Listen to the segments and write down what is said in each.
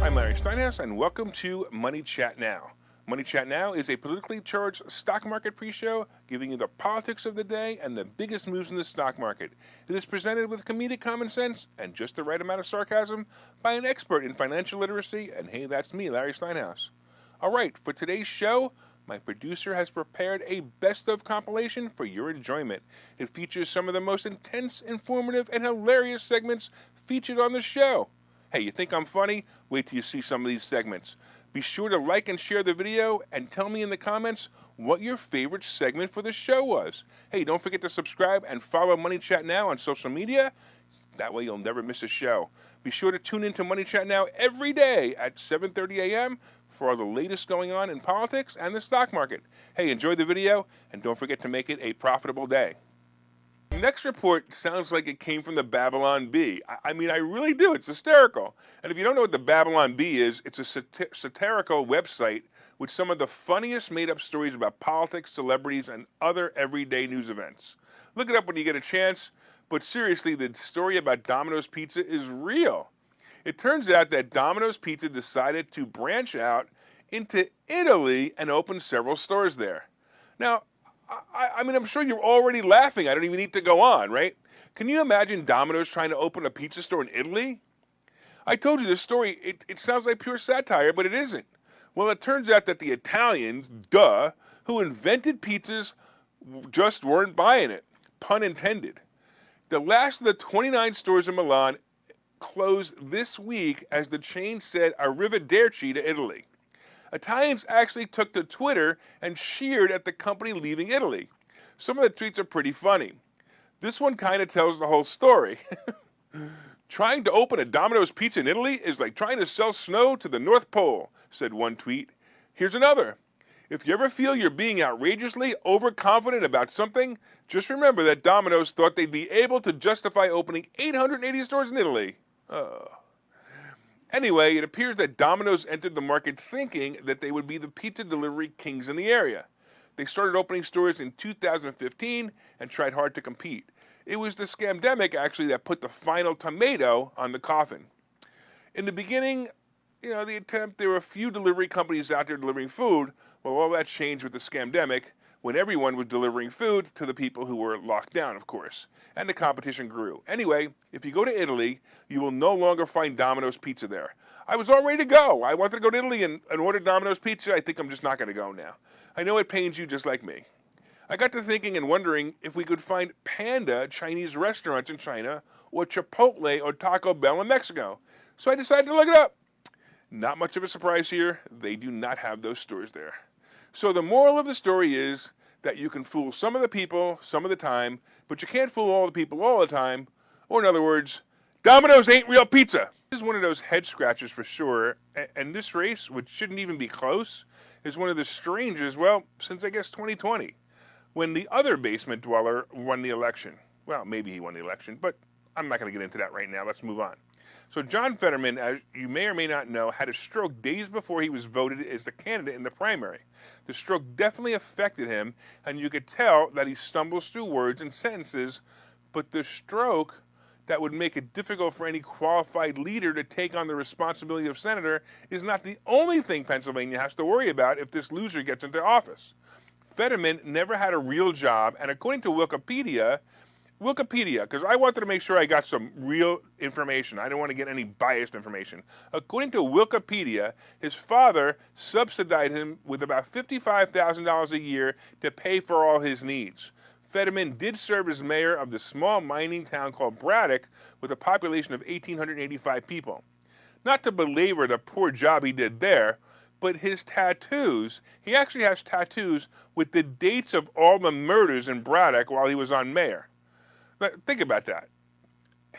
I'm Larry Steinhaus, and welcome to Money Chat Now. Money Chat Now is a politically charged stock market pre-show giving you the politics of the day and the biggest moves in the stock market. It is presented with comedic common sense and just the right amount of sarcasm by an expert in financial literacy, and hey, that's me, Larry Steinhaus. All right, for today's show, my producer has prepared a best-of compilation for your enjoyment. It features some of the most intense, informative, and hilarious segments featured on the show. Hey, you think I'm funny? Wait till you see some of these segments. Be sure to like and share the video and tell me in the comments what your favorite segment for the show was. Hey, don't forget to subscribe and follow Money Chat Now on social media. That way you'll never miss a show. Be sure to tune into Money Chat Now every day at 7:30 a.m. for all the latest going on in politics and the stock market. Hey, enjoy the video and don't forget to make it a profitable day. Next report sounds like it came from the Babylon Bee. I mean, I really do. It's hysterical. And if you don't know what the Babylon Bee is, it's a satirical website with some of the funniest made-up stories about politics, celebrities, and other everyday news events. Look it up when you get a chance. But seriously, the story about Domino's Pizza is real. It turns out that Domino's Pizza decided to branch out into Italy and open several stores there. Now, I mean, I'm sure you're already laughing. I don't even need to go on, right? Can you imagine Domino's trying to open a pizza store in Italy? I told you this story, it sounds like pure satire, but it isn't. Well, it turns out that the Italians, who invented pizzas just weren't buying it. Pun intended. The last of the 29 stores in Milan closed this week as the chain said arrivederci to Italy. Italians actually took to Twitter and cheered at the company leaving Italy. Some of the tweets are pretty funny. This one kind of tells the whole story. Trying to open a Domino's Pizza in Italy is like trying to sell snow to the North Pole, said one tweet. Here's another. If you ever feel you're being outrageously overconfident about something, just remember that Domino's thought they'd be able to justify opening 880 stores in Italy. Anyway, it appears that Domino's entered the market thinking that they would be the pizza delivery kings in the area. They started opening stores in 2015 and tried hard to compete. It was the scamdemic, actually, that put the final tomato on the coffin. In the beginning, there were a few delivery companies out there delivering food. Well, all that changed with the scamdemic when everyone was delivering food to the people who were locked down, of course, and the competition grew. Anyway, if you go to Italy, you will no longer find Domino's Pizza there. I was all ready to go. I wanted to go to Italy and order Domino's Pizza. I think I'm just not going to go now. I know it pains you just like me. I got to thinking and wondering if we could find Panda Chinese restaurants in China or Chipotle or Taco Bell in Mexico. So I decided to look it up. Not much of a surprise here. They do not have those stores there. So the moral of the story is that you can fool some of the people some of the time, but you can't fool all the people all the time. Or in other words, Domino's ain't real pizza. This is one of those head scratchers for sure. And this race, which shouldn't even be close, is one of the strangest, well, since I guess 2020, when the other basement dweller won the election. Well, maybe he won the election, but I'm not going to get into that right now. Let's move on. So John Fetterman, as you may or may not know, had a stroke days before he was voted as the candidate in the primary. The stroke definitely affected him, and you could tell that he stumbles through words and sentences, but the stroke that would make it difficult for any qualified leader to take on the responsibility of senator is not the only thing Pennsylvania has to worry about if this loser gets into office. Fetterman never had a real job, and according to Wikipedia, because I wanted to make sure I got some real information. I don't want to get any biased information. According to Wikipedia, his father subsidized him with about $55,000 a year to pay for all his needs. Fetterman did serve as mayor of the small mining town called Braddock with a population of 1,885 people. Not to belabor the poor job he did there, but his tattoos, he actually has tattoos with the dates of all the murders in Braddock while he was on mayor. But think about that.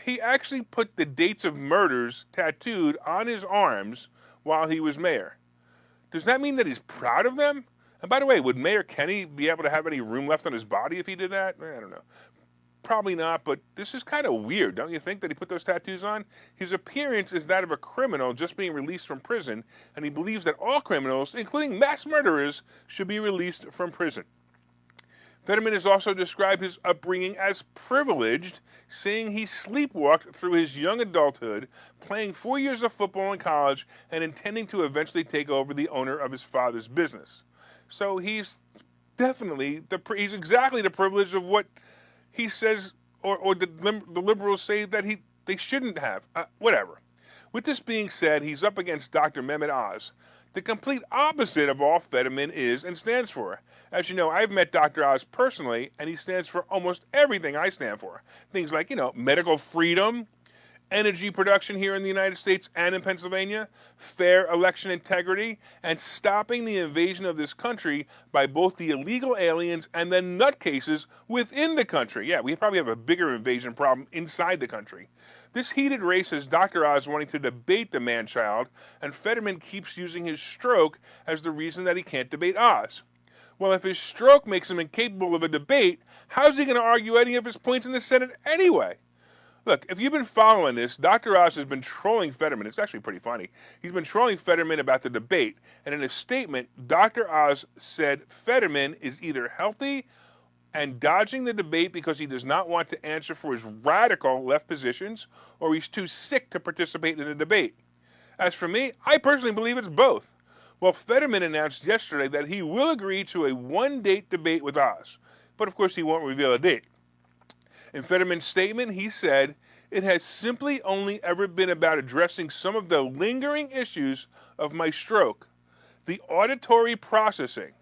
He actually put the dates of murders tattooed on his arms while he was mayor. Does that mean that he's proud of them? And by the way, would Mayor Kenney be able to have any room left on his body if he did that? I don't know. Probably not, but this is kind of weird, don't you think, that he put those tattoos on? His appearance is that of a criminal just being released from prison, and he believes that all criminals, including mass murderers, should be released from prison. Fetterman has also described his upbringing as privileged, saying he sleepwalked through his young adulthood, playing 4 years of football in college and intending to eventually take over the owner of his father's business. So he's definitely he's exactly the privilege of what he says, or the liberals say that they shouldn't have. Whatever. With this being said, he's up against Dr. Mehmet Oz, the complete opposite of all Fetterman is and stands for. As you know, I've met Dr. Oz personally, and he stands for almost everything I stand for. Things like, medical freedom, energy production here in the United States and in Pennsylvania, fair election integrity, and stopping the invasion of this country by both the illegal aliens and the nutcases within the country. Yeah, we probably have a bigger invasion problem inside the country. This heated race has Dr. Oz wanting to debate the man-child, and Fetterman keeps using his stroke as the reason that he can't debate Oz. Well, if his stroke makes him incapable of a debate, how's he going to argue any of his points in the Senate anyway? Look, if you've been following this, Dr. Oz has been trolling Fetterman. It's actually pretty funny. He's been trolling Fetterman about the debate, and in a statement, Dr. Oz said Fetterman is either healthy and dodging the debate because he does not want to answer for his radical left positions, or he's too sick to participate in a debate. As for me, I personally believe it's both. Well, Fetterman announced yesterday that he will agree to a one-date debate with Oz, but of course he won't reveal a date. In Fetterman's statement, he said, "It has simply only ever been about addressing some of the lingering issues of my stroke, the auditory processing,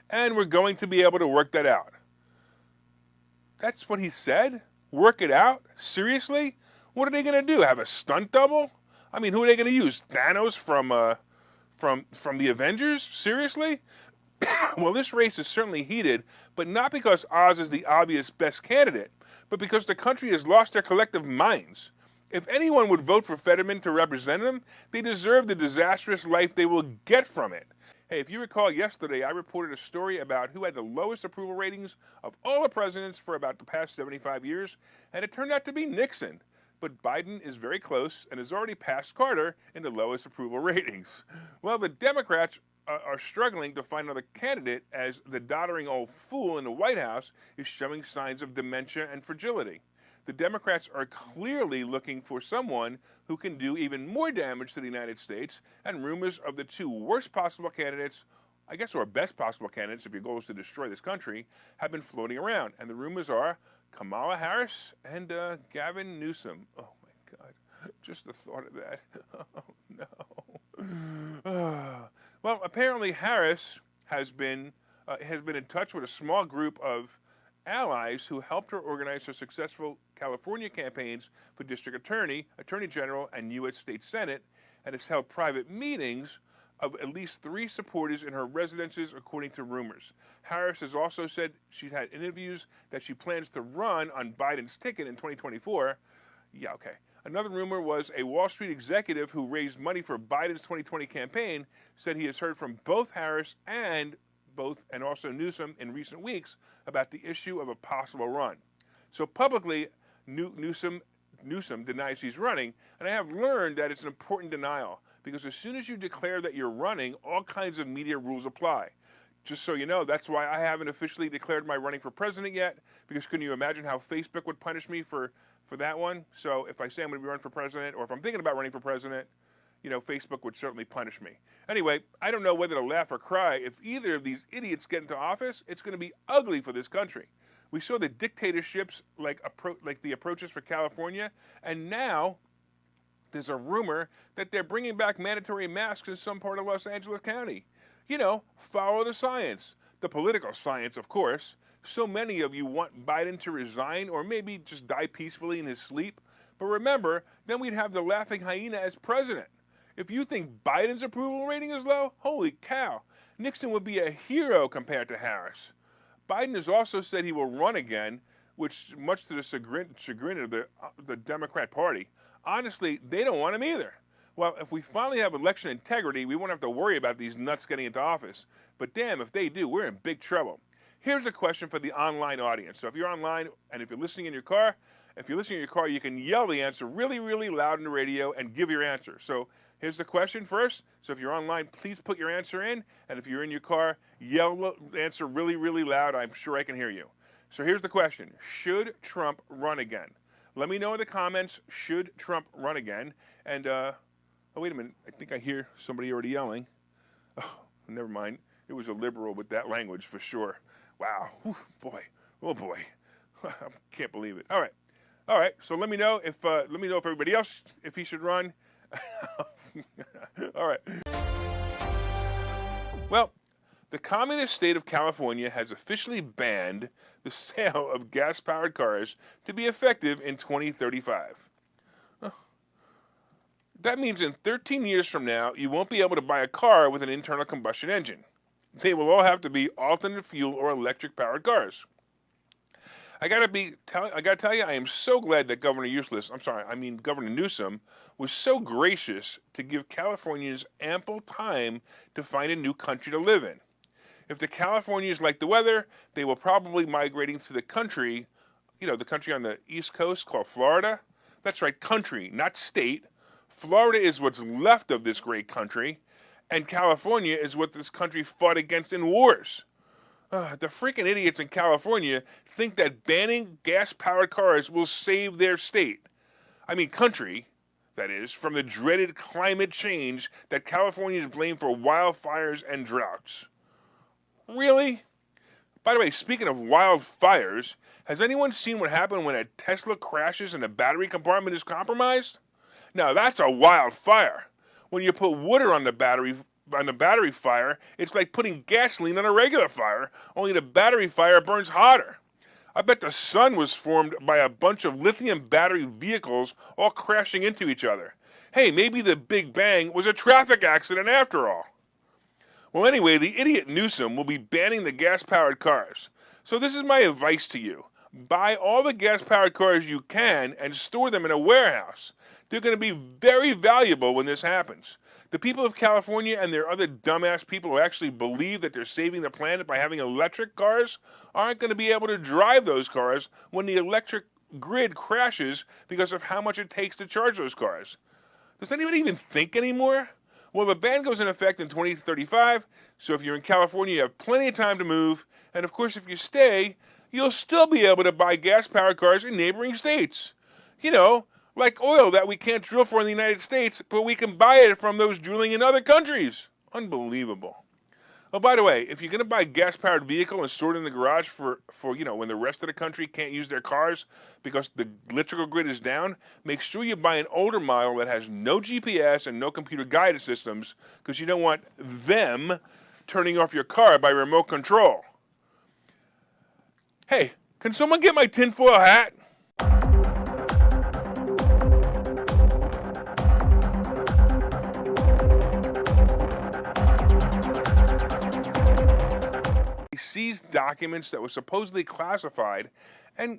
and we're going to be able to work that out." That's what he said? Work it out? Seriously? What are they going to do? Have a stunt double? I mean, who are they going to use? Thanos from the Avengers? Seriously? Well, this race is certainly heated, but not because Oz is the obvious best candidate, but because the country has lost their collective minds. If anyone would vote for Fetterman to represent them, they deserve the disastrous life they will get from it. Hey, if you recall yesterday, I reported a story about who had the lowest approval ratings of all the presidents for about the past 75 years, and it turned out to be Nixon. But Biden is very close and has already passed Carter in the lowest approval ratings. Well, the Democrats are struggling to find another candidate as the doddering old fool in the White House is showing signs of dementia and fragility. The Democrats are clearly looking for someone who can do even more damage to the United States, and rumors of the two worst possible candidates, I guess, or best possible candidates if your goal is to destroy this country, have been floating around. And the rumors are Kamala Harris and Gavin Newsom. Oh my God, just the thought of that. Oh no. Well, apparently Harris has been in touch with a small group of allies who helped her organize her successful California campaigns for district attorney, attorney general, and U.S. State Senate, and has held private meetings of at least 3 supporters in her residences, according to rumors. Harris has also said she's had interviews that she plans to run on Biden's ticket in 2024. Yeah, okay. Another rumor was a Wall Street executive who raised money for Biden's 2020 campaign said he has heard from both Harris and also Newsom in recent weeks about the issue of a possible run. So publicly, Newsom denies he's running, and I have learned that it's an important denial because as soon as you declare that you're running, all kinds of media rules apply. Just so you know, that's why I haven't officially declared my running for president yet, because can you imagine how Facebook would punish me for that one? So if I say I'm going to be running for president, or if I'm thinking about running for president, Facebook would certainly punish me. Anyway, I don't know whether to laugh or cry. If either of these idiots get into office, it's going to be ugly for this country. We saw the dictatorships like the approaches for California, and now there's a rumor that they're bringing back mandatory masks in some part of Los Angeles County. Follow the science. The political science, of course. So many of you want Biden to resign or maybe just die peacefully in his sleep. But remember, then we'd have the laughing hyena as president. If you think Biden's approval rating is low, holy cow, Nixon would be a hero compared to Harris. Biden has also said he will run again, which much to the chagrin of the Democrat Party. Honestly, they don't want him either. Well, if we finally have election integrity, we won't have to worry about these nuts getting into office. But damn, if they do, we're in big trouble. Here's a question for the online audience. So if you're online and if you're listening in your car, you can yell the answer really, really loud in the radio and give your answer. So here's the question first. So if you're online, please put your answer in. And if you're in your car, yell the answer really, really loud. I'm sure I can hear you. So here's the question. Should Trump run again? Let me know in the comments, should Trump run again? And, oh, wait a minute. I think I hear somebody already yelling. Oh, never mind. It was a liberal with that language for sure. Wow. Whew, boy. Oh, boy. I can't believe it. All right. All right. So let me know if everybody else, if he should run. All right. Well, the communist state of California has officially banned the sale of gas-powered cars to be effective in 2035. That means in 13 years from now, you won't be able to buy a car with an internal combustion engine. They will all have to be alternate fuel or electric-powered cars. I gotta tell you, I am so glad that Governor Newsom was so gracious to give Californians ample time to find a new country to live in. If the Californians like the weather, they will probably migrating to the country, the country on the East Coast called Florida. That's right, country, not state. Florida is what's left of this great country, and California is what this country fought against in wars. The freaking idiots in California think that banning gas-powered cars will save their state. Country, that is, from the dreaded climate change that Californians blame for wildfires and droughts. Really? By the way, speaking of wildfires, has anyone seen what happened when a Tesla crashes and the battery compartment is compromised? Now that's a wildfire. When you put water on the battery fire, it's like putting gasoline on a regular fire, only the battery fire burns hotter. I bet the sun was formed by a bunch of lithium battery vehicles all crashing into each other. Hey, maybe the Big Bang was a traffic accident after all. Well, anyway, the idiot Newsom will be banning the gas-powered cars. So this is my advice to you. Buy all the gas-powered cars you can and store them in a warehouse. They're going to be very valuable when this happens. The people of California and their other dumbass people who actually believe that they're saving the planet by having electric cars aren't going to be able to drive those cars when the electric grid crashes because of how much it takes to charge those cars. Does anybody even think anymore? Well, the ban goes in effect in 2035, so if you're in California, you have plenty of time to move, and of course, if you stay, you'll still be able to buy gas-powered cars in neighboring states. Like oil that we can't drill for in the United States, but we can buy it from those drilling in other countries. Unbelievable. Oh, by the way, if you're going to buy a gas-powered vehicle and store it in the garage for when the rest of the country can't use their cars because the electrical grid is down, make sure you buy an older model that has no GPS and no computer guided systems because you don't want them turning off your car by remote control. Hey, can someone get my tinfoil hat? Seized documents that were supposedly classified, and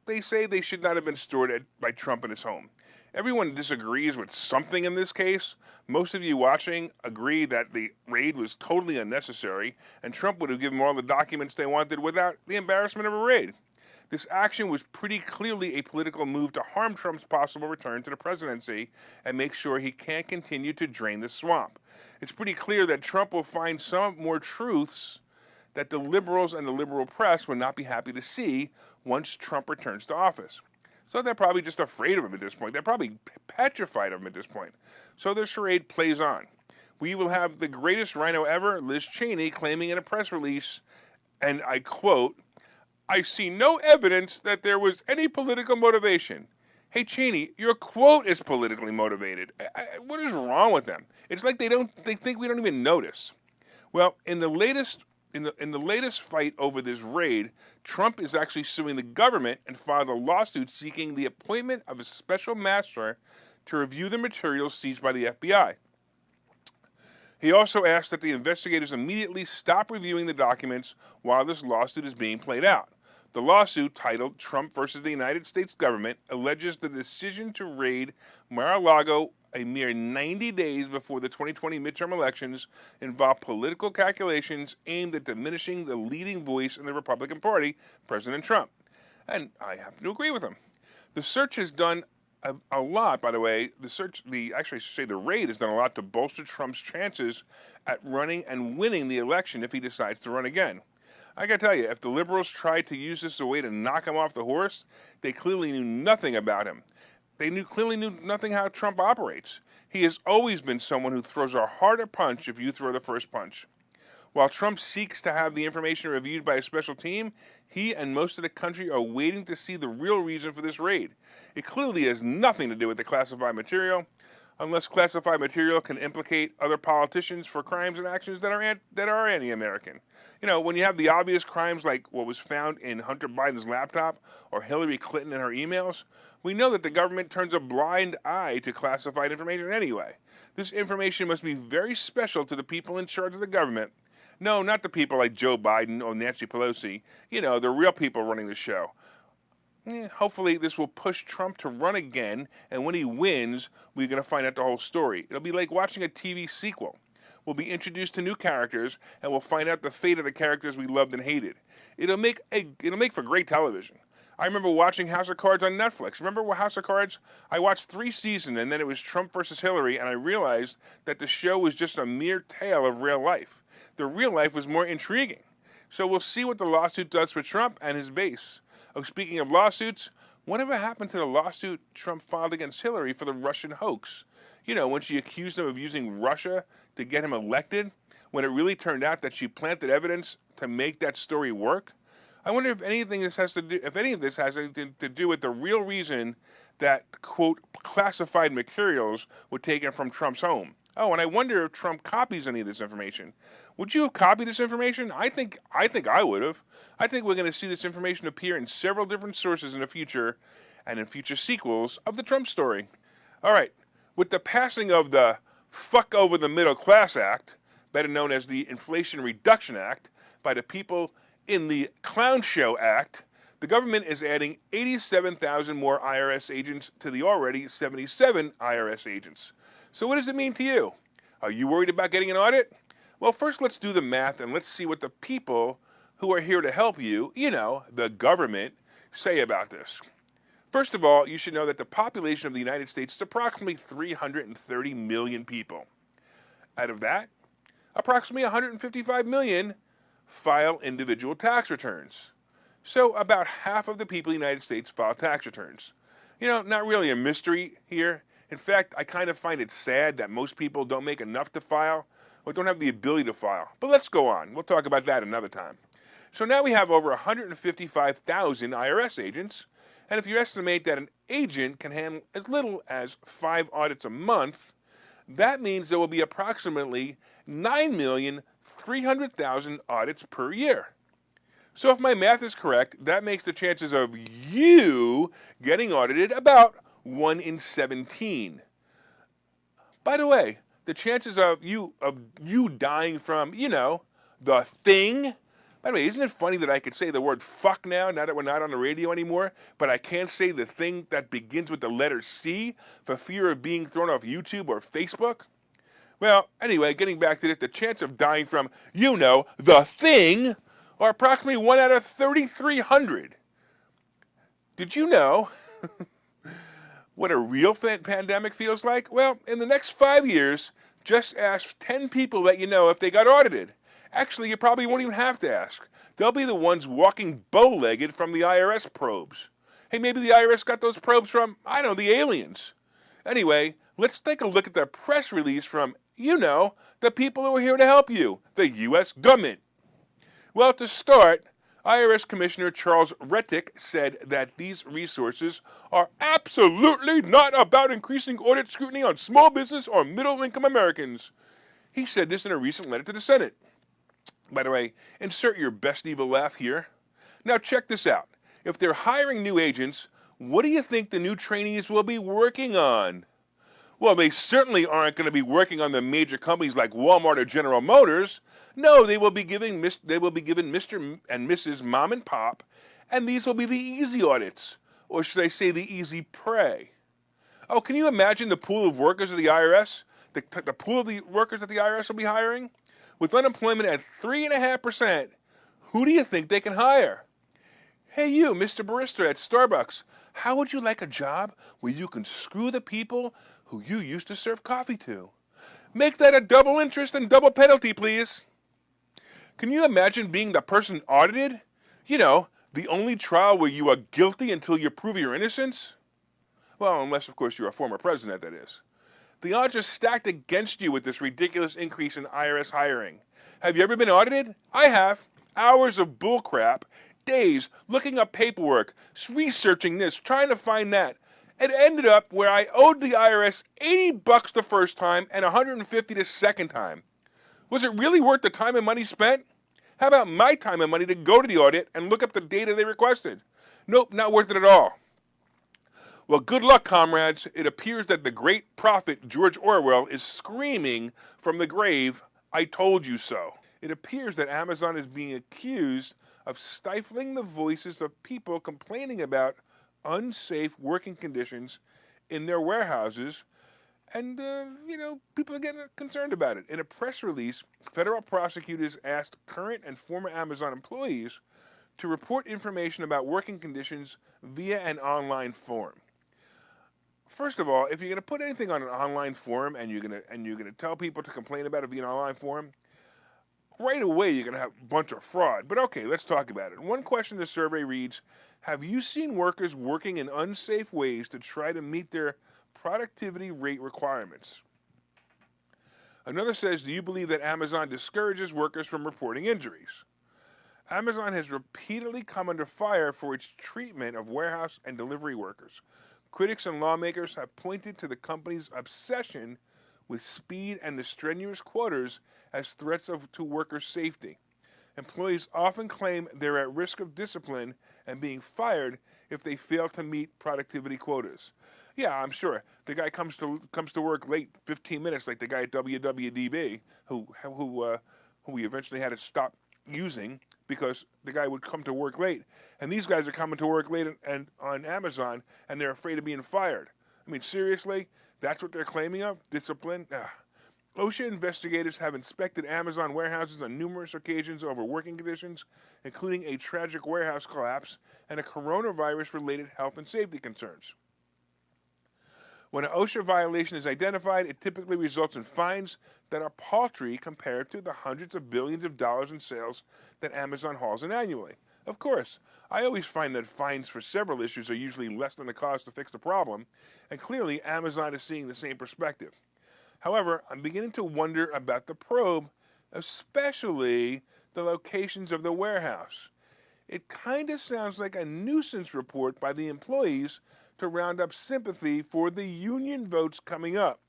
they say they should not have been stored by Trump in his home. Everyone disagrees with something in this case. Most of you watching agree that the raid was totally unnecessary, and Trump would have given all the documents they wanted without the embarrassment of a raid. This action was pretty clearly a political move to harm Trump's possible return to the presidency and make sure he can't continue to drain the swamp. It's pretty clear that Trump will find some more truths that the liberals and the liberal press would not be happy to see once Trump returns to office. So they're probably just afraid of him at this point. They're probably petrified of him at this point. So the charade plays on. We will have the greatest rhino ever, Liz Cheney, claiming in a press release, and I quote, "I see no evidence that there was any political motivation." Hey, Cheney, your quote is politically motivated. What is wrong with them? It's like they think we don't even notice. Well, in the latest fight over this raid, Trump is actually suing the government and filed a lawsuit seeking the appointment of a special master to review the materials seized by the FBI. He also asked that the investigators immediately stop reviewing the documents while this lawsuit is being played out. The lawsuit, titled Trump versus the United States Government, alleges the decision to raid Mar-a-Lago a mere 90 days before the 2020 midterm elections involved political calculations aimed at diminishing the leading voice in the Republican Party, President Trump. And I happen to agree with him. The search has done a lot, by the way. The raid has done a lot to bolster Trump's chances at running and winning the election if he decides to run again. I gotta tell you, if the liberals tried to use this as a way to knock him off the horse, they clearly knew nothing about him. They clearly knew nothing how Trump operates. He has always been someone who throws a harder punch if you throw the first punch. While Trump seeks to have the information reviewed by a special team, he and most of the country are waiting to see the real reason for this raid. It clearly has nothing to do with the classified material, unless classified material can implicate other politicians for crimes and actions that are anti-American. You know, when you have the obvious crimes like what was found in Hunter Biden's laptop or Hillary Clinton in her emails, we know that the government turns a blind eye to classified information anyway. This information must be very special to the people in charge of the government. No, not the people like Joe Biden or Nancy Pelosi. You know, the real people running the show. Hopefully this will push Trump to run again, and when he wins, we're going to find out the whole story. It'll be like watching a TV sequel. We'll be introduced to new characters, and we'll find out the fate of the characters we loved and hated. It'll make for great television. I remember watching House of Cards on Netflix. Remember House of Cards? I watched 3 seasons, and then it was Trump versus Hillary, and I realized that the show was just a mere tale of real life. The real life was more intriguing. So we'll see what the lawsuit does for Trump and his base. Oh, speaking of lawsuits, whatever happened to the lawsuit Trump filed against Hillary for the Russian hoax? You know, when she accused him of using Russia to get him elected, when it really turned out that she planted evidence to make that story work? I wonder if any of this has anything to do with the real reason that, quote, classified materials were taken from Trump's home. Oh, and I wonder if Trump copies any of this information. Would you have copied this information? I think I would have. I think we're going to see this information appear in several different sources in the future and in future sequels of the Trump story. All right, with the passing of the Fuck Over the Middle Class Act, better known as the Inflation Reduction Act, by the people in the Clown Show Act, the government is adding 87,000 more IRS agents to the already 77 IRS agents. So what does it mean to you? Are you worried about getting an audit? Well, first let's do the math and let's see what the people who are here to help you, you know, the government, say about this. First of all, you should know that the population of the United States is approximately 330 million people. Out of that, approximately 155 million file individual tax returns. So about half of the people in the United States file tax returns. You know, not really a mystery here. In fact, I kind of find it sad that most people don't make enough to file or don't have the ability to file. But let's go on. We'll talk about that another time. So now we have over 155,000 IRS agents, and if you estimate that an agent can handle as little as 5 audits a month, that means there will be approximately 9,300,000 audits per year. So if my math is correct, that makes the chances of you getting audited about 1 in 17. By the way, the chances of you dying from, you know, the thing. By the way, isn't it funny that I could say the word fuck now that we're not on the radio anymore, but I can't say the thing that begins with the letter C for fear of being thrown off YouTube or Facebook? Well, anyway, getting back to this, the chance of dying from, you know, the thing are approximately 1 out of 3,300. Did you know what a real pandemic feels like? Well, in the next 5 years, just ask 10 people that you know if they got audited. Actually, you probably won't even have to ask. They'll be the ones walking bow-legged from the IRS probes. Hey, maybe the IRS got those probes from, I don't know, the aliens. Anyway, let's take a look at the press release from, you know, the people who are here to help you, the U.S. government. Well, to start, IRS Commissioner Charles Rettig said that these resources are absolutely not about increasing audit scrutiny on small business or middle-income Americans. He said this in a recent letter to the Senate. By the way, insert your best evil laugh here. Now check this out. If they're hiring new agents, what do you think the new trainees will be working on? Well, they certainly aren't going to be working on the major companies like Walmart or General Motors. No, they will be given Mr. and Mrs. Mom and Pop, and these will be the easy audits, or should I say the easy prey. Oh, can you imagine the pool of workers of the IRS? The pool of the workers that the IRS will be hiring? With unemployment at 3.5%, who do you think they can hire? Hey you, Mr. Barista at Starbucks, how would you like a job where you can screw the people who you used to serve coffee to? Make that a double interest and double penalty, please. Can you imagine being the person audited? You know, the only trial where you are guilty until you prove your innocence? Well, unless, of course, you're a former president, that is. The odds are stacked against you with this ridiculous increase in IRS hiring. Have you ever been audited? I have. Hours of bullcrap, days looking up paperwork, researching this, trying to find that. It ended up where I owed the IRS $80 the first time and $150 the second time. Was it really worth the time and money spent? How about my time and money to go to the audit and look up the data they requested? Nope, not worth it at all. Well, good luck, comrades. It appears that the great prophet George Orwell is screaming from the grave, "I told you so." It appears that Amazon is being accused of stifling the voices of people complaining about unsafe working conditions in their warehouses, and, people are getting concerned about it. In a press release, federal prosecutors asked current and former Amazon employees to report information about working conditions via an online form. First of all, if you're going to put anything on an online forum and you're going to tell people to complain about it via an online forum, right away you're going to have a bunch of fraud. But okay, let's talk about it. One question in the survey reads, have you seen workers working in unsafe ways to try to meet their productivity rate requirements? Another says, do you believe that Amazon discourages workers from reporting injuries? Amazon has repeatedly come under fire for its treatment of warehouse and delivery workers. Critics and lawmakers have pointed to the company's obsession with speed and the strenuous quotas as threats to worker safety. Employees often claim they're at risk of discipline and being fired if they fail to meet productivity quotas. Yeah, I'm sure. The guy comes to work late 15 minutes, like the guy at WWDB, who we eventually had to stop using because the guy would come to work late. And these guys are coming to work late and on Amazon, and they're afraid of being fired. I mean, seriously? That's what they're claiming of? Discipline? OSHA investigators have inspected Amazon warehouses on numerous occasions over working conditions, including a tragic warehouse collapse and a coronavirus-related health and safety concerns. When an OSHA violation is identified, it typically results in fines that are paltry compared to the hundreds of billions of dollars in sales that Amazon hauls in annually. Of course, I always find that fines for several issues are usually less than the cost to fix the problem, and clearly Amazon is seeing the same perspective. However, I'm beginning to wonder about the probe, especially the locations of the warehouse. It kind of sounds like a nuisance report by the employees to round up sympathy for the union votes coming up.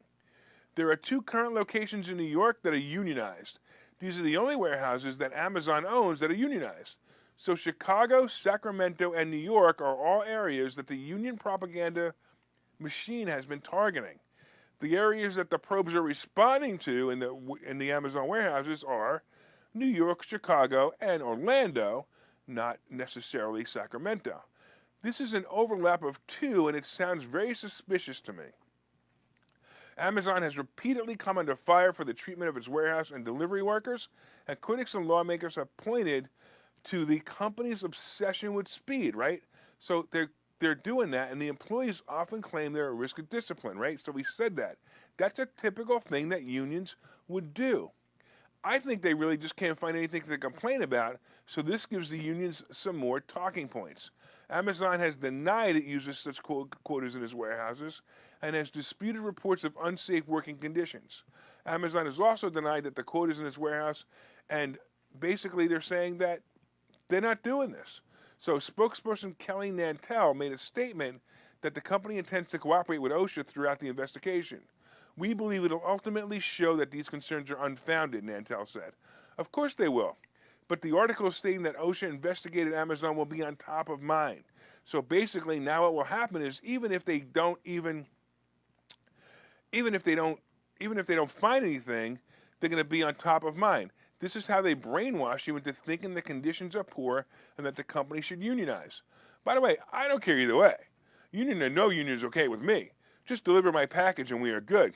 There are 2 current locations in New York that are unionized. These are the only warehouses that Amazon owns that are unionized. So Chicago, Sacramento, and New York are all areas that the union propaganda machine has been targeting. The areas that the probes are responding to in the Amazon warehouses are New York, Chicago, and Orlando, not necessarily Sacramento. This is an overlap of 2, and it sounds very suspicious to me. Amazon has repeatedly come under fire for the treatment of its warehouse and delivery workers, and critics and lawmakers have pointed to the company's obsession with speed, right? So they're doing that, and the employees often claim they're at risk of discipline, right? So we said that. That's a typical thing that unions would do. I think they really just can't find anything to complain about, so this gives the unions some more talking points. Amazon has denied it uses such quotas in its warehouses and has disputed reports of unsafe working conditions. Amazon has also denied that the quotas in its warehouse, and basically they're saying that they're not doing this. So spokesperson Kelly Nantel made a statement that the company intends to cooperate with OSHA throughout the investigation. We believe it will ultimately show that these concerns are unfounded, Nantel said. Of course they will. But the article stating that OSHA investigated Amazon will be on top of mind. So basically now what will happen is even if they don't find anything, they're going to be on top of mind. This is how they brainwash you into thinking the conditions are poor and that the company should unionize. By the way, I don't care either way. Union or no union is okay with me. Just deliver my package and we are good.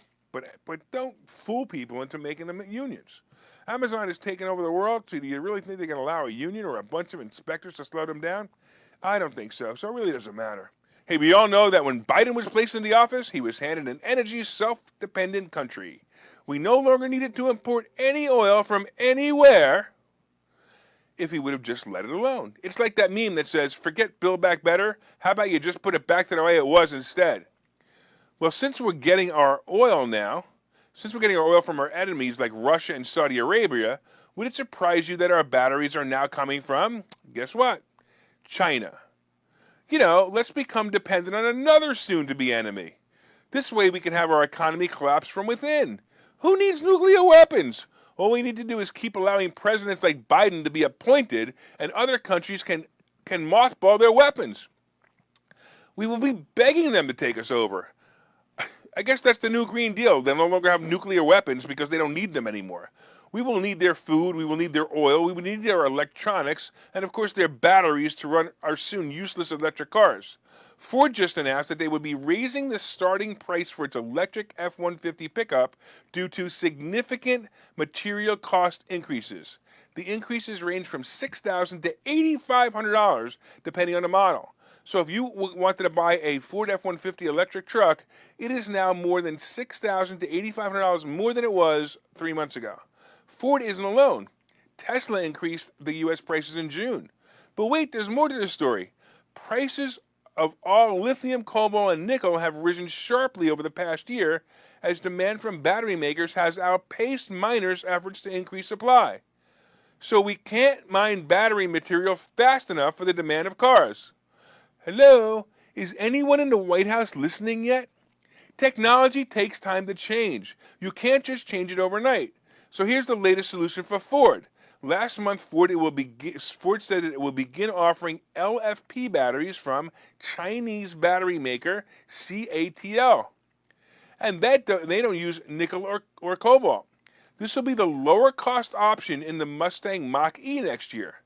But don't fool people into making them unions. Amazon is taking over the world, so do you really think they can allow a union or a bunch of inspectors to slow them down? I don't think so, so it really doesn't matter. Hey, we all know that when Biden was placed in the office, he was handed an energy self-dependent country. We no longer needed to import any oil from anywhere, if he would have just let it alone. It's like that meme that says, forget Build Back Better, how about you just put it back to the way it was instead? Well, since we're getting our oil from our enemies like Russia and Saudi Arabia, would it surprise you that our batteries are now coming from, guess what? China. Let's become dependent on another soon-to-be enemy. This way we can have our economy collapse from within. Who needs nuclear weapons? All we need to do is keep allowing presidents like Biden to be appointed, and other countries can mothball their weapons. We will be begging them to take us over. I guess that's the new Green Deal. They'll no longer have nuclear weapons because they don't need them anymore. We will need their food, we will need their oil, we will need their electronics, and of course their batteries to run our soon useless electric cars. Ford just announced that they would be raising the starting price for its electric F-150 pickup due to significant material cost increases. The increases range from $6,000 to $8,500 depending on the model. So if you wanted to buy a Ford F-150 electric truck, it is now more than $6,000 to $8,500 more than it was 3 months ago. Ford isn't alone. Tesla increased the U.S. prices in June. But wait, there's more to the story. Prices of all lithium, cobalt, and nickel have risen sharply over the past year as demand from battery makers has outpaced miners' efforts to increase supply. So we can't mine battery material fast enough for the demand of cars. Hello? Is anyone in the White House listening yet? Technology takes time to change. You can't just change it overnight. So here's the latest solution for Ford. Last month, Ford said that it will begin offering LFP batteries from Chinese battery maker CATL. And they don't use nickel or cobalt. This will be the lower cost option in the Mustang Mach-E next year.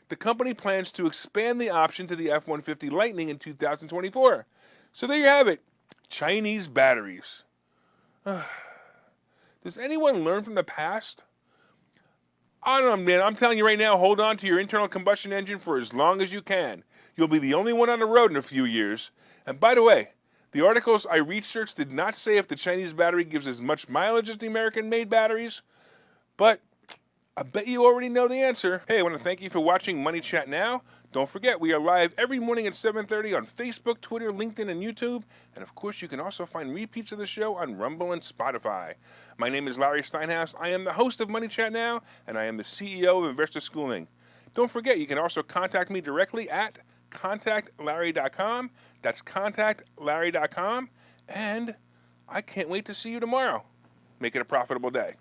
The company plans to expand the option to the F-150 Lightning in 2024. So there you have it, Chinese batteries. Does anyone learn from the past? I don't know, man. I'm telling you right now, hold on to your internal combustion engine for as long as you can. You'll be the only one on the road in a few years. And by the way, the articles I researched did not say if the Chinese battery gives as much mileage as the American-made batteries, but I bet you already know the answer. Hey, I want to thank you for watching Money Chat Now. Don't forget, we are live every morning at 7:30 on Facebook, Twitter, LinkedIn, and YouTube. And of course, you can also find repeats of the show on Rumble and Spotify. My name is Larry Steinhaus. I am the host of Money Chat Now, and I am the CEO of Investor Schooling. Don't forget, you can also contact me directly at contactlarry.com. That's contactlarry.com. And I can't wait to see you tomorrow. Make it a profitable day.